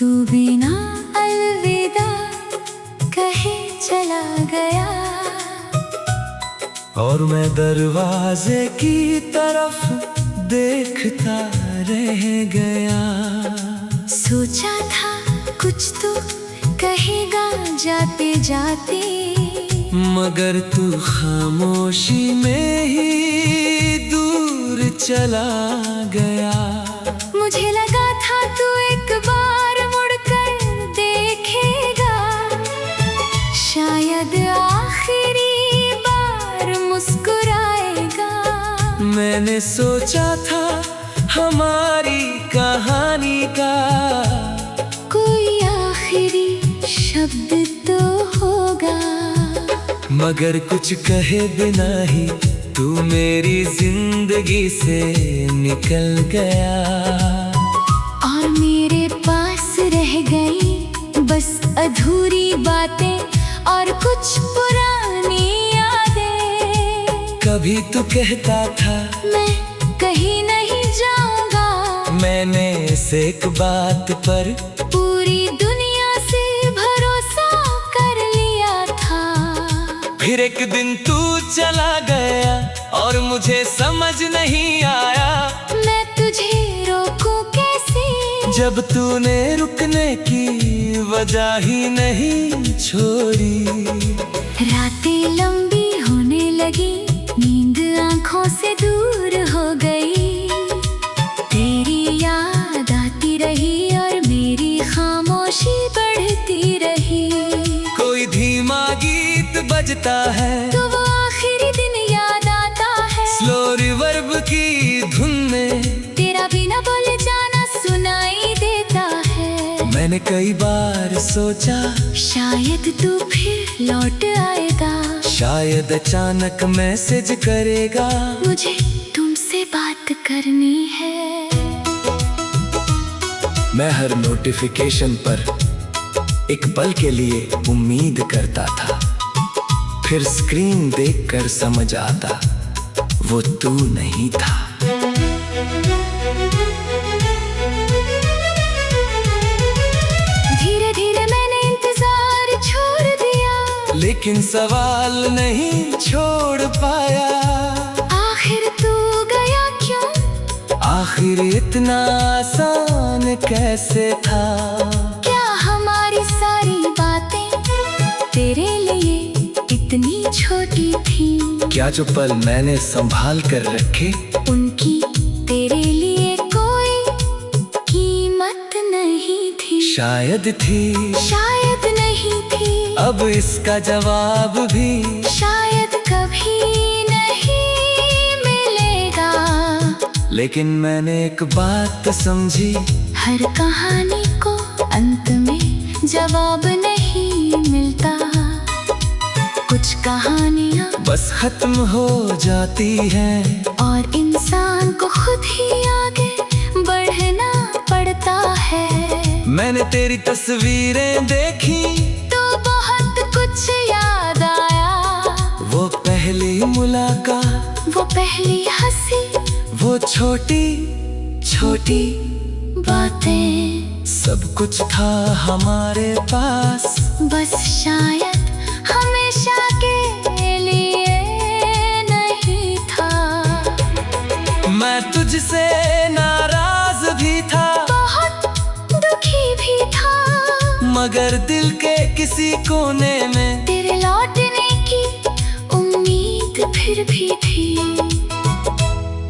तू बिना अलविदा कहे चला गया, और मैं दरवाजे की तरफ देखता रह गया। सोचा था कुछ तो कहेगा जाते जाते, मगर तू खामोशी में ही दूर चला गया। मुझे लगा था तू एक बार मुड़कर देखेगा, शायद आखिरी बार मुस्कुराएगा। मैंने सोचा था हमारी कहानी का कोई आखिरी शब्द तो होगा, मगर कुछ कहे बिना ही तू मेरी जिंदगी से निकल गया। और मेरे पास रह गई बस अधूरी बातें और कुछ पुरानी यादें। कभी तू कहता था मैं कहीं नहीं जाऊंगा, मैंने इस एक बात पर पूरी दुनिया से भरोसा कर लिया था। फिर एक दिन तू चला गया और मुझे समझ नहीं आया मैं तुझे रोकूं कैसे, जब तूने रुकने की वजह ही नहीं छोड़ी। रातें लंबी होने लगी, नींद आंखों से दूर हो गई। तेरी याद आती रही और मेरी खामोशी बढ़ती रही। कोई धीमा गीत बजता है तो वो आखिरी दिन याद आता है, स्लो रिवर्ब की धुन में तेरा बिना बोले जाना सुनाई देता है। मैंने कई बार सोचा शायद तू फिर लौट आएगा, शायद अचानक मैसेज करेगा, मुझे तुमसे बात करनी है। मैं हर नोटिफिकेशन पर एक पल के लिए उम्मीद करता था, फिर स्क्रीन देखकर समझ आता वो तू नहीं था। धीरे धीरे मैंने इंतजार छोड़ दिया, लेकिन सवाल नहीं छोड़ पाया, आखिर तू गया क्यों? आखिर इतना आसान कैसे था? क्या हमारी सारी बातें तेरे लिए इतनी छोटी थी? क्या जो पल मैंने संभाल कर रखे उनकी तेरे लिए कोई कीमत नहीं थी? शायद थी, शायद नहीं थी, अब इसका जवाब भी शायद कभी नहीं मिलेगा। लेकिन मैंने एक बात समझी, हर कहानी को अंत में जवाब नहीं मिलता। कुछ कहानियाँ बस खत्म हो जाती हैं और इंसान को खुद ही आगे बढ़ना पड़ता है। मैंने तेरी तस्वीरें देखी तो बहुत कुछ याद आया, वो पहली मुलाकात, वो पहली हंसी, वो छोटी छोटी बातें, सब कुछ था हमारे पास, बस शायद हमेशा के लिए नहीं था। मैं तुझसे नाराज भी था, बहुत दुखी भी था, मगर दिल के किसी कोने में तेरे लौटने की उम्मीद फिर भी थी।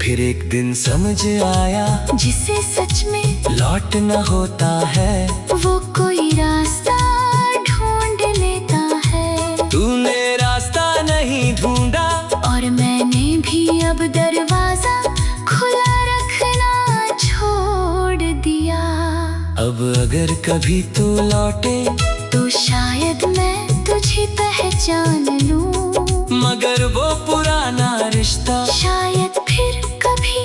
फिर एक दिन समझ आया जिसे सच में लौटना होता है, वो कोई रास्ता ढूंढ लेता है। तूने रास्ता नहीं ढूंढा और मैंने भी अब दरवाजा खुला रखना छोड़ दिया। अब अगर कभी तू लौटे तो शायद मैं तुझे पहचान लूं, मगर वो पुराना रिश्ता शायद फिर कभी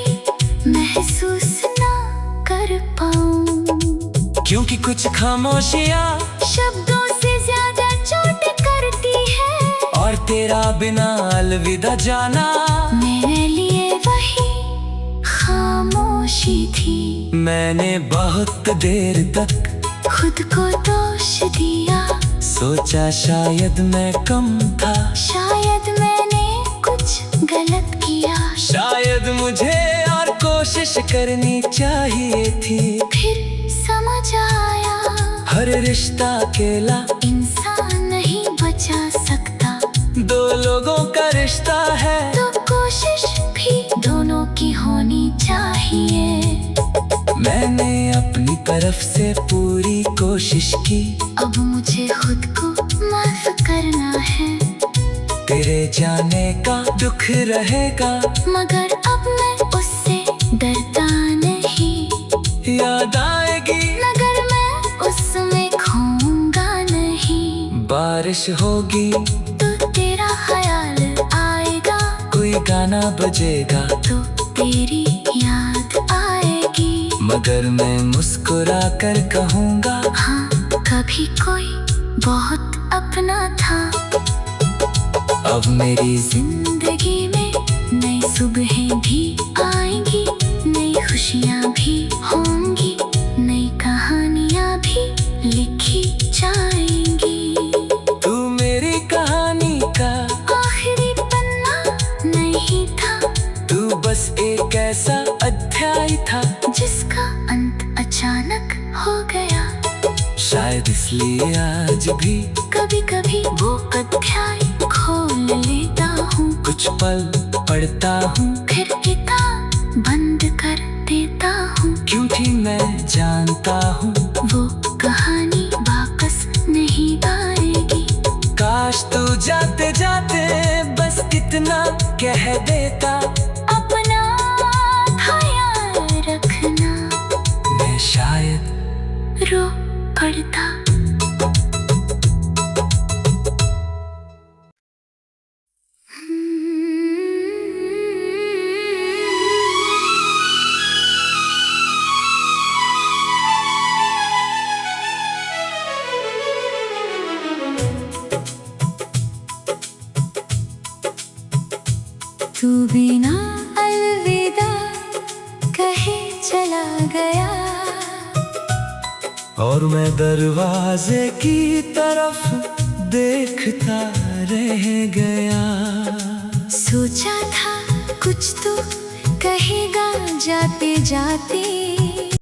महसूस ना कर पाऊं। क्योंकि कुछ खामोशियाँ शब्दों से ज्यादा चोट करती है, और तेरा बिना अलविदा जाना मेरे लिए वही खामोशी थी। मैंने बहुत देर तक खुद को दोष दिया, सोचा शायद मैं कम था, शायद मैंने कुछ गलत किया, शायद मुझे और कोशिश करनी चाहिए थी। फिर समझ आया हर रिश्ता अकेला इंसान नहीं बचा सकता, दो लोगों का रिश्ता है तो कोशिश भी दोनों की होनी चाहिए। मैंने अपनी तरफ से पूरी कोशिश की, अब मुझे खुद को माफ करना है, तेरे जाने का दुख रहेगा, मगर अब मैं उससे डरता नहीं, याद आएगी मगर मैं उसमें खोऊंगा नहीं। बारिश होगी तो तेरा ख्याल आएगा, कोई गाना बजेगा तो तेरी याद आएगी, मगर मैं मुस्कुरा कर कहूँगा हाँ कभी कोई बहुत अपना था। अब मेरी जिंदगी में नई सुबहें भी आएंगी, नई खुशियाँ भी होंगी, नई कहानियाँ भी लिखी जाएंगी। तू मेरी कहानी का आखिरी पन्ना नहीं था, तू बस एक ऐसा अध्याय था जिसका अंत अचानक हो गया। शायद इसलिए आज भी कभी कभी वो अध्याय खोल लेता हूँ, कुछ पल पढ़ता हूँ, फिर किताब बंद कर देता हूँ, क्योंकि मैं जानता हूँ वो कहानी वापस नहीं आएगी। काश तू जाते जाते बस इतना कह देता, अपना ख्याल रखना, मैं शायद रो पड़ता। तू बिना अलविदा कहे चला गया, और मैं दरवाजे की तरफ देखता रह गया। सोचा था कुछ तो कहेगा जाते जाते,